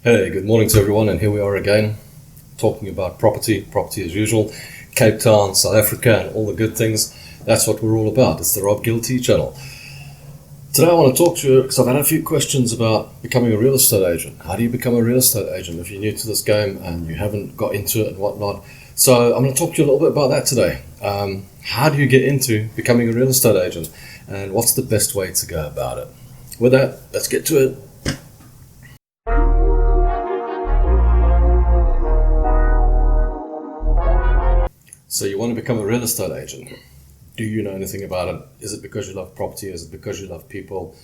Hey, good morning to everyone, and here we are again, talking about property as usual, Cape Town, South Africa, and all the good things. That's what we're all about. It's the GillT channel. Today I want to talk to you because I've had a few questions about becoming a real estate agent. How do you become a real estate agent if you're new to this game and you haven't got into it and whatnot? So I'm going to talk to you a little bit about that today. How do you get into becoming a real estate agent, and what's the best way to go about it? With that, let's get to it. So you want to become a real estate agent. Do you know anything about it? Is it because you love property? Is it because you love people?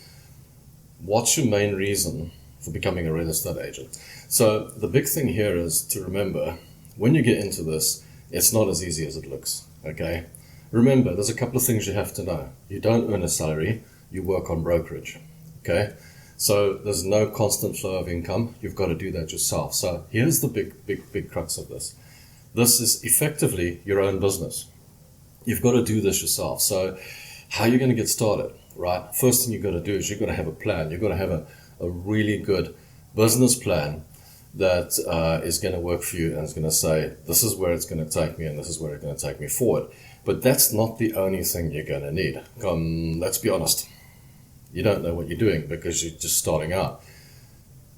What's your main reason for becoming a real estate agent? So the big thing here is to remember, when you get into this, it's not as easy as it looks, okay? Remember, there's a couple of things you have to know. You don't earn a salary, you work on brokerage, okay? So there's no constant flow of income. You've got to do that yourself. So here's the big crux of this. This is effectively your own business. You've got to do this yourself. So how are you going to get started, right? First thing you've got to do is you've got to have a plan. You've got to have a really good business plan that is going to work for you and is going to say, this is where it's going to take me and this is where it's going to take me forward. But that's not the only thing you're going to need. Let's be honest. You don't know what you're doing because you're just starting out.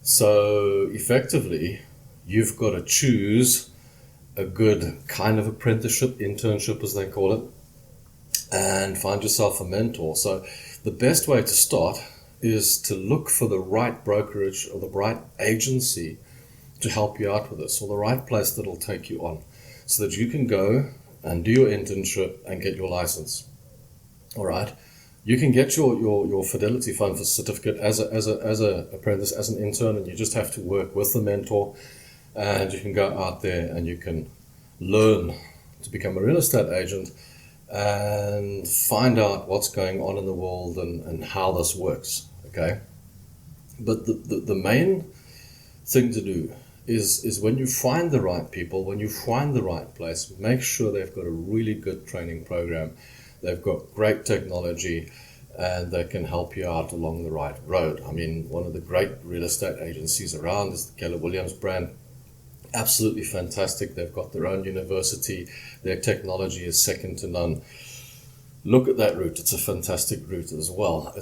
So effectively, you've got to choose a good kind of apprenticeship, internship as they call it, and find yourself a mentor. So the best way to start is to look for the right brokerage or the right agency to help you out with this, or the right place that'll take you on, so that you can go and do your internship and get your license. All right. You can get your fidelity fund for certificate as a apprentice, as an intern, and you just have to work with the mentor. And you can go out there and you can learn to become a real estate agent and find out what's going on in the world and how this works, okay? But the main thing to do is when you find the right people, when you find the right place, make sure they've got a really good training program, they've got great technology, and they can help you out along the right road. I mean, one of the great real estate agencies around is the Keller Williams brand. Absolutely fantastic. They've got their own university. Their technology is second to none. Look at that route. It's a fantastic route as well.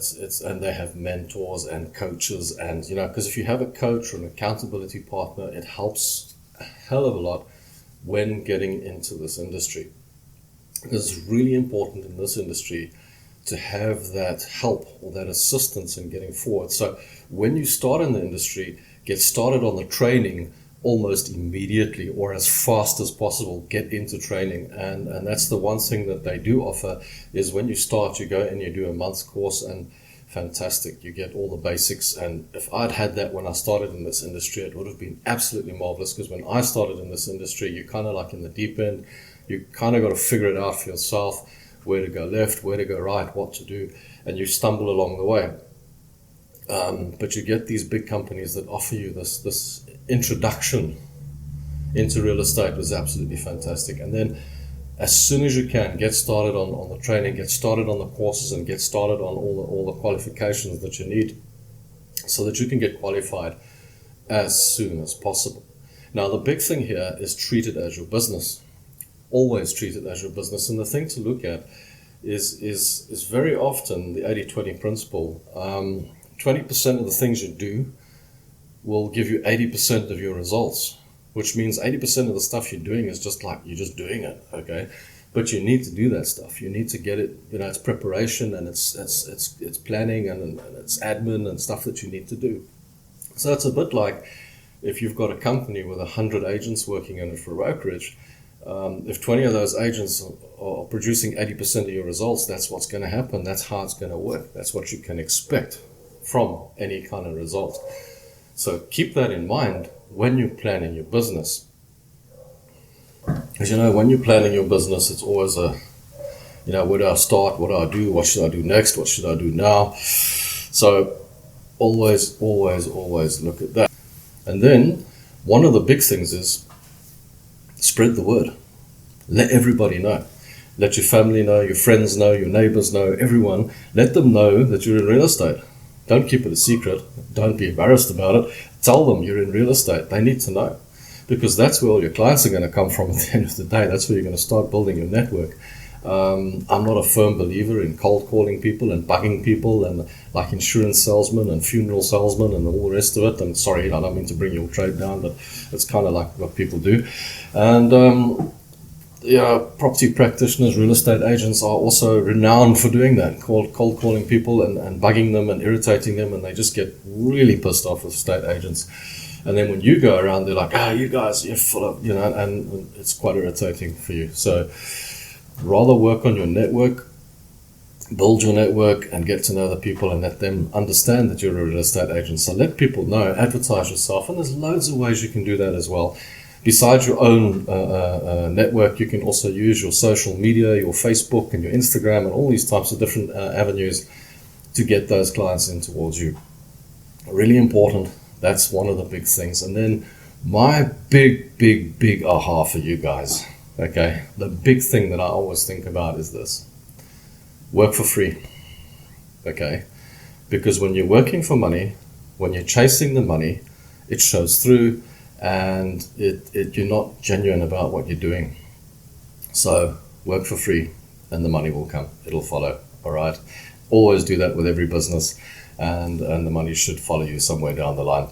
And they have mentors and coaches, and because if you have a coach or an accountability partner, it helps a hell of a lot when getting into this industry. Because it's really important in this industry to have that help or that assistance in getting forward. So when you start in the industry, get started on the training almost immediately or as fast as possible. Get into training, and that's the one thing that they do offer is when you start, you go and you do a month's course, and fantastic, you get all the basics. And if I'd had that when I started in this industry, it would have been absolutely marvelous, because when I started in this industry, you're kind of like in the deep end. You kind of got to figure it out for yourself, where to go left, where to go right, what to do, and you stumble along the way. But you get these big companies that offer you this introduction into real estate was absolutely fantastic. And then as soon as you can, get started on the training, get started on the courses, and get started on all the qualifications that you need so that you can get qualified as soon as possible. Now, the big thing here is treat it as your business. Always treat it as your business. And the thing to look at is very often the 80-20 principle. 20% of the things you do will give you 80% of your results, which means 80% of the stuff you're doing is just like you're just doing it, okay? But you need to do that stuff. You need to get it, it's preparation, and it's planning, and it's admin and stuff that you need to do. So it's a bit like if you've got a company with 100 agents working in it for brokerage. If 20 of those agents are producing 80% of your results, that's what's going to happen. That's how it's going to work. That's what you can expect from any kind of result. So keep that in mind when you're planning your business. As you know, when you're planning your business, it's always where do I start? What do I do? What should I do next? What should I do now? So always look at that. And then one of the big things is spread the word. Let everybody know. Let your family know, your friends know, your neighbors know, everyone. Let them know that you're in real estate. Don't keep it a secret. Don't be embarrassed about it. Tell them you're in real estate. They need to know, because that's where all your clients are going to come from at the end of the day. That's where you're going to start building your network. I'm not a firm believer in cold calling people and bugging people and like insurance salesmen and funeral salesmen and all the rest of it. I'm sorry, I don't mean to bring your trade down, but it's kind of like what people do. And property practitioners, real estate agents are also renowned for doing that, cold calling people and bugging them and irritating them, and they just get really pissed off with estate agents. And then when you go around, they're like, you guys, you're full of, and it's quite irritating for you. So rather work on your network, build your network, and get to know the people and let them understand that you're a real estate agent. So let people know, advertise yourself, and there's loads of ways you can do that as well. Besides your own network, you can also use your social media, your Facebook and your Instagram and all these types of different avenues to get those clients in towards you. Really important. That's one of the big things. And then my big aha for you guys, okay? The big thing that I always think about is this. Work for free, okay? Because when you're working for money, when you're chasing the money, it shows through, and you're not genuine about what you're doing. So work for free and the money will come. It'll follow, all right? Always do that with every business, and the money should follow you somewhere down the line.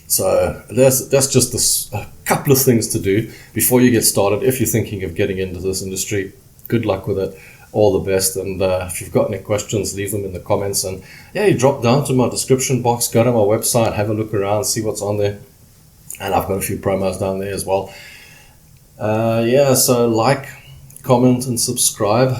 So that's just a couple of things to do before you get started. If you're thinking of getting into this industry, good luck with it. All the best. And if you've got any questions, leave them in the comments. And you drop down to my description box, go to my website, have a look around, see what's on there. And I've got a few promos down there as well. So like, comment, and subscribe.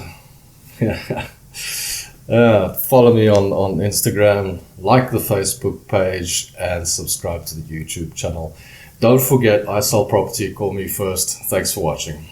Follow me on Instagram, like the Facebook page, and subscribe to the YouTube channel. Don't forget, I sell property, call me first. Thanks for watching.